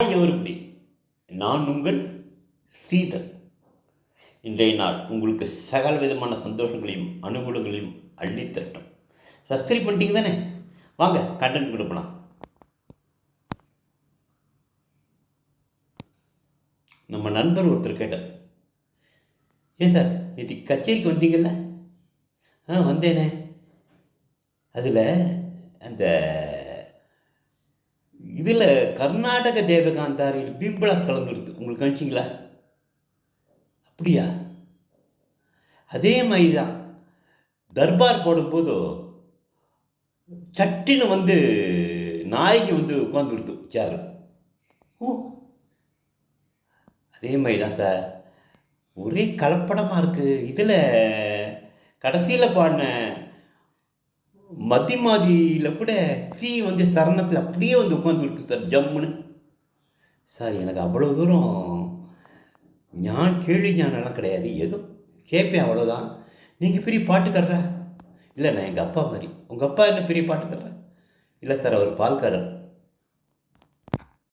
Everybody, நான் உங்கள் ஸ்ரீதர். இன்றைய நாள் உங்களுக்கு சகல விதமான சந்தோஷங்களையும் அனுகூலங்களையும் அள்ளித் தரட்டும். சப்ஸ்கிரைப் பண்ணிட்டீங்க தானே? வாங்க கண்டென்ட் கொடுக்கலாம். நம்ம நண்பர் ஒருத்தர் கேட்டார், ஏன் சார் நேற்று கச்சேரிக்கு வந்தீங்கல்ல? வந்தேனே. அதில் அந்த இதில் கர்நாடக தேவகாந்தாரில் பீம்பிளாஸ் கலந்துடுது, உங்களுக்கு கணிச்சிங்களா? அப்படியா? அதே மாதிரி தான் தர்பார் போடும்போது சட்டின்னு வந்து நாய்க்கு வந்து உட்காந்துடுது சேரில். ஓ, அதே மாதிரி தான் சார். ஒரே கலப்படமாக இருக்குது. இதில் கடைசியில் பாடின மதிமாதியில் கூட ஸ்ரீ வந்து சரணத்தில் அப்படியே வந்து உட்காந்து கொடுத்து சார், ஜம்முன்னு. சார் எனக்கு அவ்வளோ தூரம் கேள்வி ஞானம்லாம் கிடையாது, ஏதோ கேட்பேன், அவ்வளோதான். நீங்கள் பெரிய பாட்டுக்காரரா? இல்லை, நான் எங்கள் அப்பா மாதிரி. உங்கள் அப்பா என்ன பெரிய பாட்டுக்காரரா? இல்லை சார், அவர் பால்காரர்.